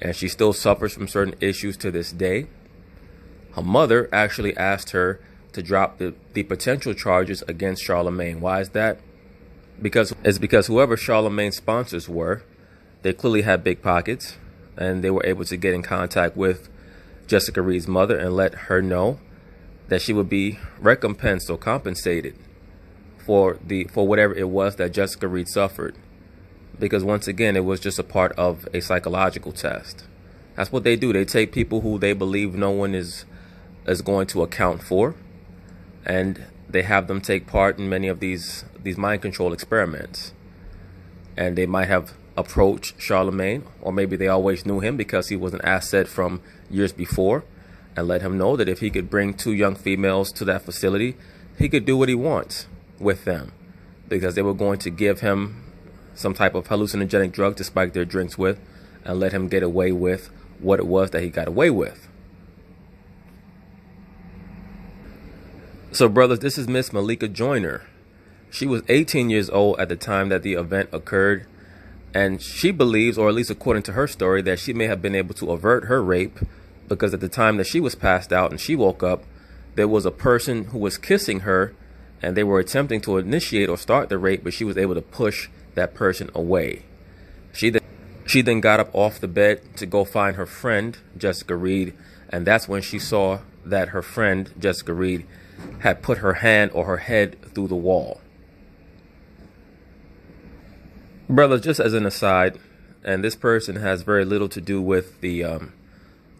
And she still suffers from certain issues to this day. Her mother actually asked her to drop the potential charges against Charlamagne. Why is that? Because whoever Charlamagne's sponsors were, they clearly had big pockets, and they were able to get in contact with Jessica Reed's mother and let her know that she would be recompensed or compensated for whatever it was that Jessica Reed suffered. Because once again, it was just a part of a psychological test. That's what they do. They take people who they believe no one is going to account for, and they have them take part in many of these mind control experiments. And they might have approached Charlamagne, or maybe they always knew him because he was an asset from years before, and let him know that if he could bring 2 young females to that facility, he could do what he wants with them, because they were going to give him some type of hallucinogenic drug to spike their drinks with and let him get away with what it was that he got away with. So, brothers, this is Miss Malika Joyner. She was 18 years old at the time that the event occurred, And she believes, or at least according to her story, that she may have been able to avert her rape because at the time that she was passed out and she woke up, there was a person who was kissing her and they were attempting to initiate or start the rape, but she was able to push that person away. She then got up off the bed to go find her friend, Jessica Reed, and that's when she saw that her friend, Jessica Reed, had put her hand or her head through the wall. Brothers, just as an aside, and this person has very little to do with the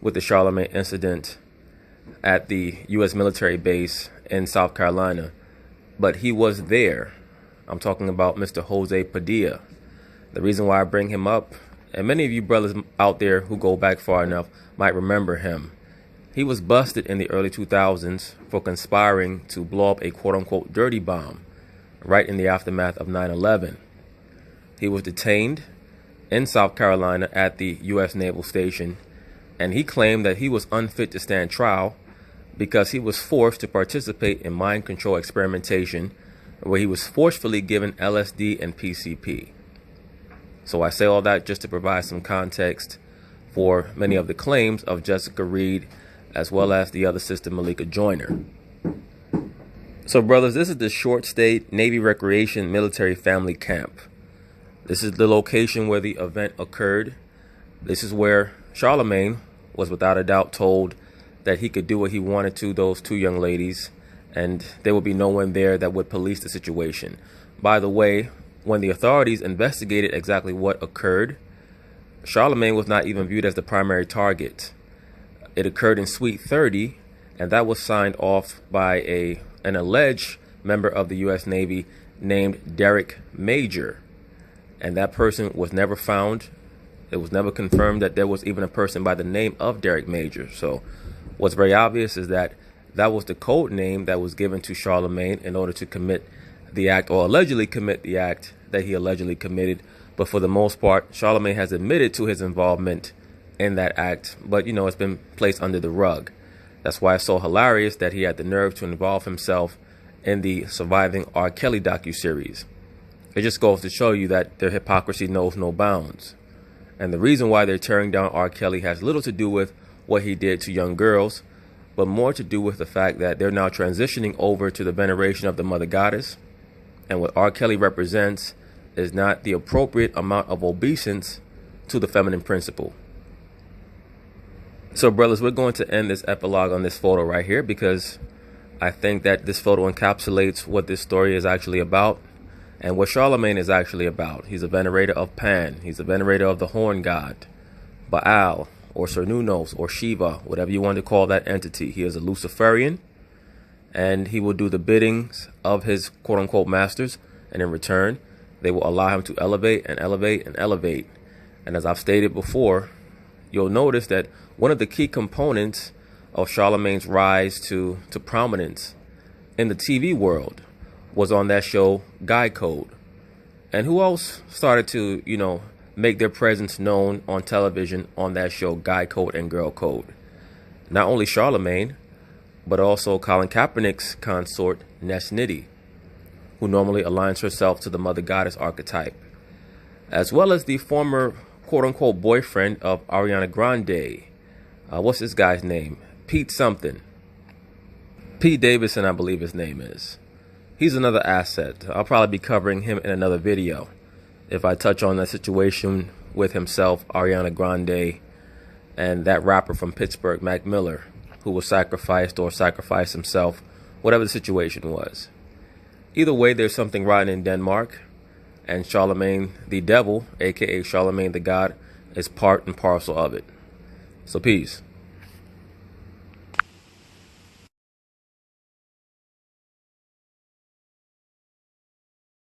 Charlamagne incident at the U.S. military base in South Carolina, but he was there. I'm talking about Mr. Jose Padilla. The reason why I bring him up, and many of you brothers out there who go back far enough might remember him. He was busted in the early 2000s for conspiring to blow up a quote-unquote dirty bomb right in the aftermath of 9/11. He was detained in South Carolina at the U.S. Naval Station, and he claimed that he was unfit to stand trial because he was forced to participate in mind control experimentation where he was forcefully given LSD and PCP. So I say all that just to provide some context for many of the claims of Jessica Reed as well as the other sister Malika Joyner. So brothers, this is the Short State Navy Recreation Military Family Camp. This is the location where the event occurred. This is where Charlamagne was without a doubt told that he could do what he wanted to those two young ladies, and there would be no one there that would police the situation. By the way, when the authorities investigated exactly what occurred, Charlamagne was not even viewed as the primary target. It occurred in Suite 30, and that was signed off by an alleged member of the U.S. Navy named Derek Major. And that person was never found. It was never confirmed that there was even a person by the name of Derek Major. So what's very obvious is that that was the code name that was given to Charlamagne in order to commit the act, or allegedly commit the act that he allegedly committed. But for the most part, Charlamagne has admitted to his involvement in that act, but you know, it's been placed under the rug. That's why it's so hilarious that he had the nerve to involve himself in the Surviving R. Kelly docuseries. It just goes to show you that their hypocrisy knows no bounds. And the reason why they're tearing down R. Kelly has little to do with what he did to young girls, but more to do with the fact that they're now transitioning over to the veneration of the Mother Goddess. And what R. Kelly represents is not the appropriate amount of obeisance to the feminine principle. So brothers, we're going to end this epilogue on this photo right here because I think that this photo encapsulates what this story is actually about and what Charlamagne is actually about. He's a venerator of Pan. He's a venerator of the horn god, Baal, or Cernunnos, or Shiva, whatever you want to call that entity. He is a Luciferian, and he will do the biddings of his quote-unquote masters, and in return, they will allow him to elevate and elevate and elevate. And as I've stated before, you'll notice that one of the key components of Charlamagne's rise to prominence in the TV world was on that show, Guy Code. And who else started to, make their presence known on television on that show, Guy Code and Girl Code? Not only Charlamagne, but also Colin Kaepernick's consort, Ness Nitty, who normally aligns herself to the Mother Goddess archetype, as well as the former quote-unquote boyfriend of Ariana Grande. What's this guy's name? Pete something. Pete Davidson, I believe his name is. He's another asset. I'll probably be covering him in another video if I touch on that situation with himself, Ariana Grande, and that rapper from Pittsburgh, Mac Miller, who was sacrificed or sacrificed himself, whatever the situation was. Either way, there's something rotten in Denmark, and Charlamagne the devil, aka Charlamagne the God, is part and parcel of it. So peace.